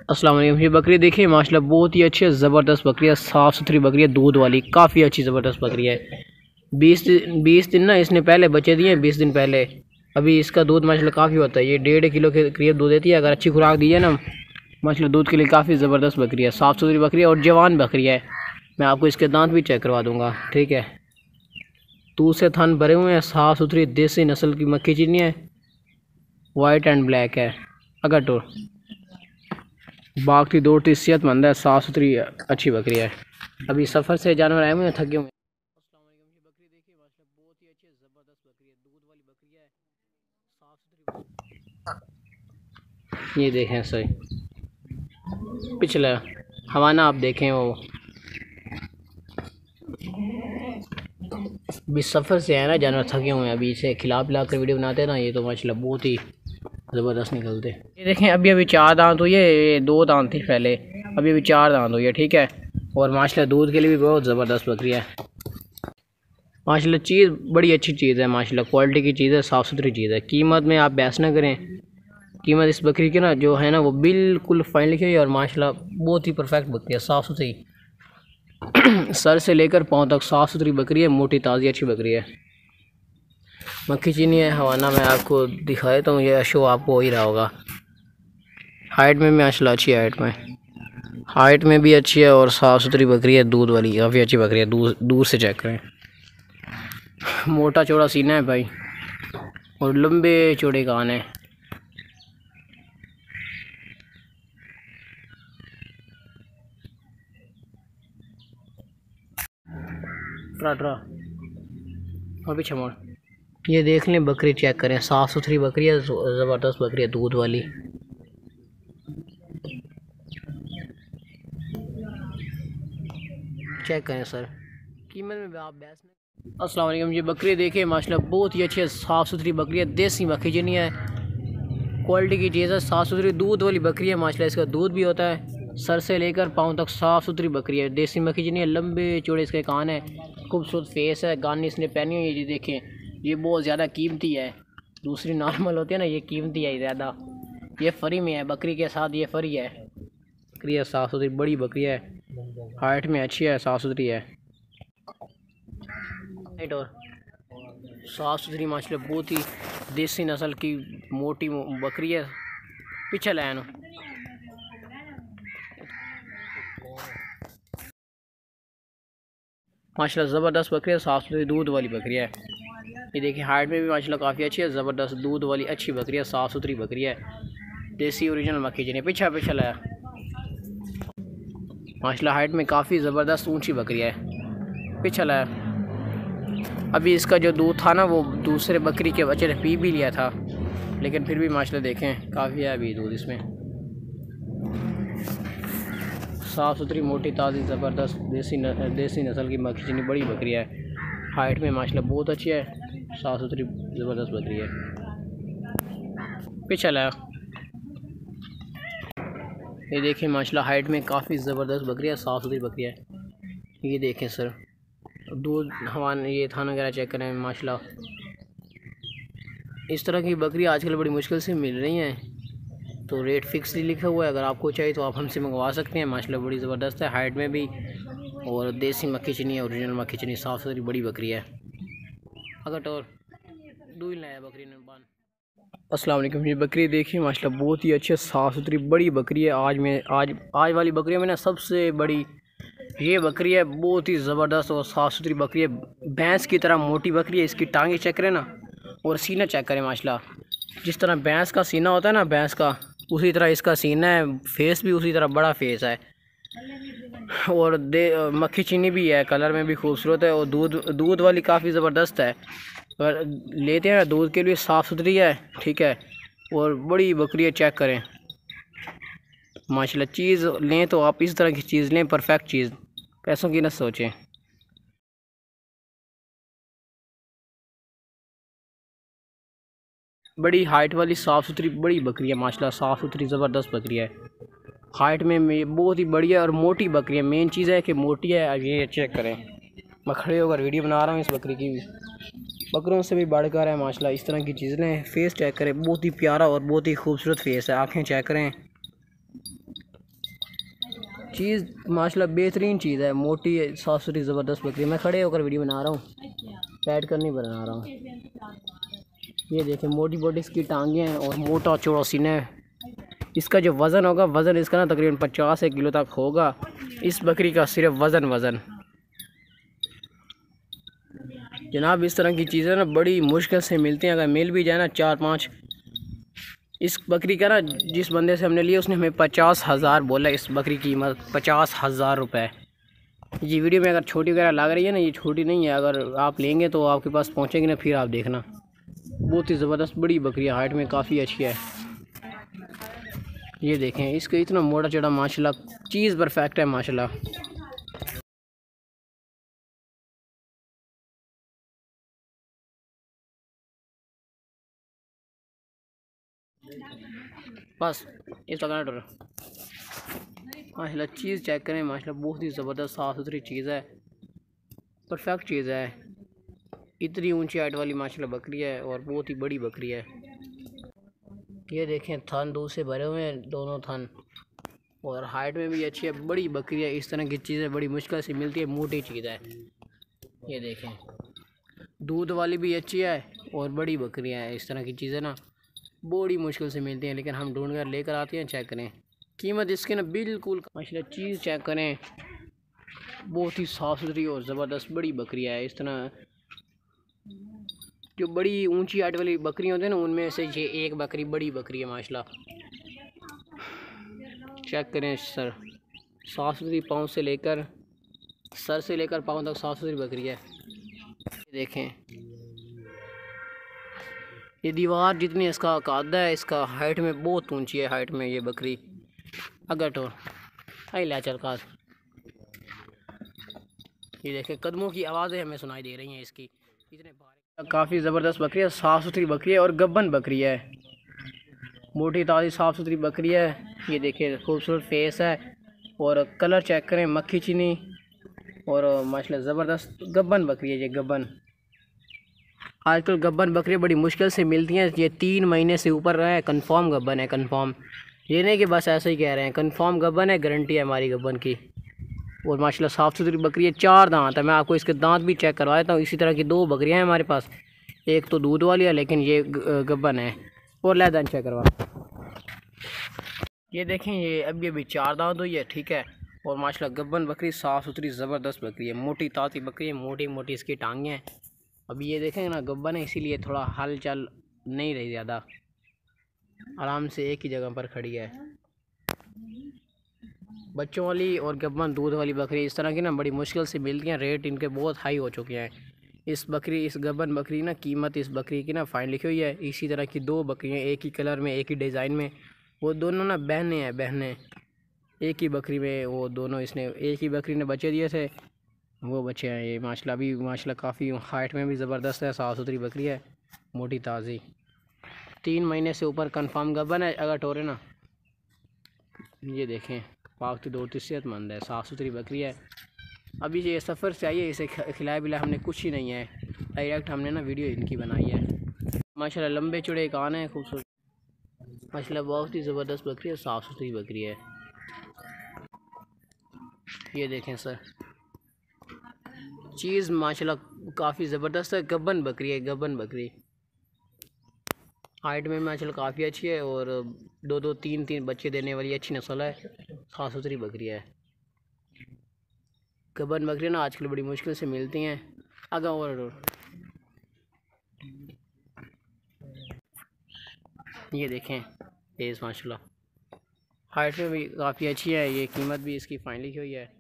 अस्सलाम वालेकुम। ये बकरी देखिए माशाल्लाह बहुत ही अच्छी है, ज़बरदस्त बकरी है, साफ़ सुथरी बकरी है, दूध वाली काफ़ी अच्छी ज़बरदस्त बकरी है। 20 दिन ना इसने पहले बच्चे दिए हैं, 20 दिन पहले। अभी इसका दूध माशाल्लाह काफ़ी होता है, ये 1.5 किलो के करीब दूध देती है अगर अच्छी खुराक दी है ना। माशाल्लाह दूध के लिए काफ़ी ज़बरदस्त बकरी है, साफ़ सुथरी बकरी है और जवान बकरी है। मैं आपको इसके दांत भी चेक करवा दूँगा, ठीक है। दूध से थन भरे हुए हैं, साफ़ सुथरी देसी नस्ल की मक्खी चीनी है, वाइट एंड ब्लैक है। अगर तो बाकी दौड़ती सेहतमंद है, साफ़ सुथरी अच्छी बकरी है। अभी सफ़र से जानवर आए हुए हैं, थके हुए हैं। अस्सलाम वालेकुम। ये बकरी देखिए माशाल्लाह बहुत ही अच्छी ज़बरदस्त बकरी है, दूध वाली बकरी है, साफ़ सुथरी। ये देखें सही पिछला हवाना आप देखें वो अभी सफ़र से आए ना, जानवर थके हुए हैं। अभी इसे खिला पिला कर वीडियो बनाते हैं ना, ये तो माशाल्लाह बहुत ही ज़बरदस्त निकलते। ये देखें अभी 4 दांत हुई है, ये 2 दांत थी पहले, अभी 4 दांत हुई है, ठीक है। और माशाल्लाह दूध के लिए भी बहुत ज़बरदस्त बकरी है। माशाल्लाह चीज़ बड़ी अच्छी चीज़ है, माशाल्लाह क्वालिटी की चीज़ है, साफ़ सुथरी चीज़ है। कीमत में आप बहस ना करें, कीमत इस बकरी की ना जो है ना वो बिल्कुल फाइन लिखी हुई है। और माशाल्लाह बहुत ही परफेक्ट बकरी है, साफ़ सुथरी सर से लेकर पाँव तक साफ़ सुथरी बकरी है, मोटी ताज़ी अच्छी बकरी है। मक्खी चीनी है, हवाना मैं आपको दिखा देता हूँ, ये शो आपको हो ही रहा होगा। हाइट में माशाल्लाह अच्छी है, हाइट में भी अच्छी है और साफ़ सुथरी बकरी है, दूध वाली काफ़ी अच्छी बकरी है। दूर से चेक करें, मोटा चौड़ा सीना है भाई और लंबे चौड़े कान है। ट्रा और पीछे मोड़। ये देख लें बकरी चेक करें, साफ़ सुथरी बकरी है, ज़बरदस्त बकरी है, दूध वाली। चेक करें सर, कीमत में आप बहस नहीं। अस्सलाम वालेकुम। ये बकरी देखिए माशाल्लाह बहुत ही अच्छी है, साफ़ सुथरी बकरी है, देसी मक्खी चीनी है, क्वालिटी की चीज़ है, साफ़ सुथरी दूध वाली बकरी है। माशाल्लाह इसका दूध भी होता है, सर से लेकर पाँव तक साफ़ सुथरी बकरी है, देसी मक्खी चीनी है, लंबे चौड़े इसके कान है, खूबसूरत फेस है, गानी इसने पहनी हुई है। ये देखें ये बहुत ज़्यादा कीमती है, दूसरी नॉर्मल होती है ना, ये कीमती है ज़्यादा। ये फ्री में है, बकरी के साथ ये फ्री है। बकरी है साफ़ सुथरी बड़ी बकरी है, हाइट में अच्छी है, साफ़ सुथरी है और साफ़ सुथरी माशाल्लाह बहुत ही देसी नस्ल की मोटी बकरी है। पीछे लाइन माशाल्लाह ज़बरदस्त बकरी है, साफ़ सुथरी दूध वाली बकरी है। ये देखिए हाइट में भी माशाल्लाह काफ़ी अच्छी है, ज़बरदस्त दूध वाली अच्छी बकरी है, साफ़ सुथरी बकरी है, देसी ओरिजिनल मक्खी चीनी। पीछे लाया माशाल्लाह हाइट में काफ़ी ज़बरदस्त ऊंची बकरी है। पीछे लाया अभी इसका जो दूध था ना वो दूसरे बकरी के बच्चे ने पी भी लिया था, लेकिन फिर भी माशाल्लाह देखें काफ़ी है अभी दूध इसमें। साफ़ सुथरी मोटी ताज़ी ज़बरदस्त देसी नस्ल की मक्खी चीनी बड़ी बकरी है, हाइट में माशाल्लाह बहुत अच्छी है, साफ़ सुथरी ज़बरदस्त बकरी है। पीछे लाया ये देखें माशाल्लाह हाइट में काफ़ी ज़बरदस्त बकरी है, साफ़ सुथरी बकरी है। ये देखें सर दूध हवान ये थाना वगैरह चेक करें माशाल्लाह। इस तरह की बकरी आजकल बड़ी मुश्किल से मिल रही हैं, तो रेट फिक्स ही लिखा हुआ है, अगर आपको चाहिए तो आप हमसे मंगवा सकते हैं। माशाल्लाह बड़ी ज़बरदस्त है, हाइट में भी और देसी मक्खी चीनी है, ओरिजिनल मक्खी चीनी, साफ़ सुथरी बड़ी बकरी है। अगर तो दो ही लाया बकरी ने बान। अस्सलाम वालेकुम। ये बकरी देखिए माशाल्लाह बहुत ही अच्छी साफ़ सुथरी बड़ी बकरी है। आज वाली बकरियों में ना सबसे बड़ी ये बकरी है, बहुत ही ज़बरदस्त और साफ़ सुथरी बकरी है, भैंस की तरह मोटी बकरी है। इसकी टांगे चेक करें ना और सीना चेक करें माशाल्लाह, जिस तरह भैंस का सीना होता है ना भैंस का, उसी तरह इसका सीना है, फेस भी उसी तरह बड़ा फेस है और मक्खी चीनी भी है, कलर में भी खूबसूरत है और दूध वाली काफ़ी ज़बरदस्त है। अगर लेते हैं दूध के लिए साफ़ सुथरी है, ठीक है, और बड़ी बकरी है। चेक करें माशाल्लाह, चीज़ लें तो आप इस तरह की चीज़ लें, परफेक्ट चीज़, पैसों की न सोचें। बड़ी हाइट वाली साफ़ सुथरी बड़ी बकरी है माशाल्लाह, साफ़ सुथरी ज़बरदस्त बकरी है, हाइट में बहुत ही बढ़िया और मोटी बकरी है। मेन चीज़ है कि मोटी है। ये चेक करें, मैं खड़े होकर वीडियो बना रहा हूँ इस बकरी की, बकरों से भी बढ़कर है माशाल्लाह। इस तरह की चीज़ें हैं। फेस चेक करें, बहुत ही प्यारा और बहुत ही खूबसूरत फेस है। आँखें चेक करें, चीज़ माशाल्लाह बेहतरीन चीज़ है, मोटी है, साफ सुथरी ज़बरदस्त बकरी। मैं खड़े होकर वीडियो बना रहा हूँ, बैठ कर नहीं बना रहा हूँ। ये देखें मोटी मोटी इसकी टांगें हैं और मोटा चौड़ा सीना है। इसका जो वज़न होगा, वज़न इसका ना तकरीबन 50 किलो तक होगा इस बकरी का, सिर्फ वज़न। जनाब इस तरह की चीज़ें ना बड़ी मुश्किल से मिलती हैं, अगर मिल भी जाए ना 4-5। इस बकरी का ना जिस बंदे से हमने लिया उसने हमें 50,000 बोला, इस बकरी की कीमत 50,000 रुपये। ये वीडियो में अगर छोटी वगैरह लग रही है ना, ये छोटी नहीं है, अगर आप लेंगे तो आपके पास पहुंचेगी ना, फिर आप देखना। बहुत ही ज़बरदस्त बड़ी बकरी है, हाइट में काफ़ी अच्छी है। ये देखें इसका इतना मोटा चौड़ा माशाल्लाह, चीज़ परफेक्ट है माशाल्लाह। बस इस टमाटर माशाल्लाह चीज़ चेक करें माशाल्लाह, बहुत ही ज़बरदस्त साफ़ सुथरी चीज़ है, परफेक्ट चीज़ है। इतनी ऊंची हाइट वाली माशाल्लाह बकरी है और बहुत ही बड़ी बकरी है। ये देखें थन दूध से भरे हुए हैं दोनों थन, और हाइट में भी अच्छी है, बड़ी बकरी है। इस तरह की चीज़ें बड़ी मुश्किल से मिलती है, मोटी चीज़ है। ये देखें दूध वाली भी अच्छी है और बड़ी बकरियाँ हैं। इस तरह की चीज़ें ना बड़ी मुश्किल से मिलती हैं, लेकिन हम ढूंढ कर लेकर आते हैं। चेक करें कीमत इसकी ना बिल्कुल माशाल्लाह, चीज़ चेक करें, बहुत ही साफ़ सुथरी और ज़बरदस्त बड़ी बकरियाँ है। इस तरह जो बड़ी ऊंची हाइट वाली बकरी होती है ना, उनमें से ये एक बकरी बड़ी बकरी है माशाल्लाह। चेक करें सर, साफ़ सुथरी पाँव से लेकर सर से लेकर पाँव तक साफ़ सुथरी बकरी है। देखें ये दीवार जितनी इसका कादा है, इसका हाइट में बहुत ऊंची है, हाइट में ये बकरी। अगर तो आई ला चल का, ये देखें कदमों की आवाज़ें हमें सुनाई दे रही हैं इसकी, इतने भारी। काफ़ी ज़बरदस्त बकरी है, साफ़ सुथरी बकरी है और गब्बन बकरी है, मोटी ताज़ी साफ़ सुथरी बकरी है। ये देखिए खूबसूरत फेस है और कलर चेक करें, मक्खी चीनी और माशाल्लाह ज़बरदस्त गब्बन बकरी है। ये गब्बन, आजकल गब्बन बकरियाँ बड़ी मुश्किल से मिलती हैं। ये 3 महीने से ऊपर है, कंफर्म गब्बन है, कंफर्म। ये नहीं कि बस ऐसे ही कह रहे हैं, कंफर्म गब्बन है, गारंटी है हमारी गब्बन की। और माशाल्लाह साफ़ सुथरी बकरी है, 4 दांत है। मैं आपको इसके दांत भी चेक करवा देता हूँ। इसी तरह की 2 बकरियाँ हैं हमारे पास, एक तो दूध वाली है लेकिन ये गब्बन है। और ले दांत चेक करवा, ये देखें ये अभी 4 दांत हुई है, ठीक है। और माशाल्लाह गब्बन बकरी साफ़ सुथरी ज़बरदस्त बकरी है, मोटी ताज़ी बकरी है, मोटी मोटी इसकी टांगें हैं। अभी ये देखेंगे ना गब्बन है, इसीलिए थोड़ा हलचल नहीं रही ज़्यादा, आराम से एक ही जगह पर खड़ी है। बच्चों वाली और गब्बन दूध वाली बकरी इस तरह की ना बड़ी मुश्किल से मिलती हैं, रेट इनके बहुत हाई हो चुके हैं। इस गब्बन बकरी ना कीमत इस बकरी की ना फाइन लिखी हुई है। इसी तरह की 2 बकरियाँ एक ही कलर में, एक ही डिज़ाइन में, वो दोनों ना बहनें हैं, बहनें एक ही बकरी में। वो दोनों इसने एक ही बकरी ने बच्चे दिए थे, वो बच्चे हैं। ये माशाल्लाह भी माशाल्लाह काफ़ी हाइट में भी ज़बरदस्त है, साफ़ सुथरी बकरी है, मोटी ताज़ी, 3 महीने से ऊपर कंफर्म गब्बन है। अगर टोरे ना, ये देखें पाकती दौड़ती सेहतमंद है, साफ़ सुथरी बकरी है। अभी ये सफ़र से आई है, इसे खिलाया पिलाया हमने कुछ ही नहीं है, डायरेक्ट हमने ना वीडियो इनकी बनाई है। माशाल्लाह लंबे चौड़े कान हैं, खूबसूरत माशाल्लाह, बहुत ही ज़बरदस्त बकरी है, साफ़ सुथरी बकरी है। ये देखें सर, चीज़ माशाल्लाह काफ़ी ज़बरदस्त है, गब्बन बकरी है, गब्बन बकरी। हाइट में माशाल्लाह काफ़ी अच्छी है और 2-2 3-3 बच्चे देने वाली अच्छी नस्ल है, साफ़ सुथरी बकरी है। गब्बन बकरी ना आजकल बड़ी मुश्किल से मिलती हैं। अगर और ये देखें तेज़ माशाल्लाह, हाइट में भी काफ़ी अच्छी है। ये कीमत भी इसकी फाइनल की हुई है।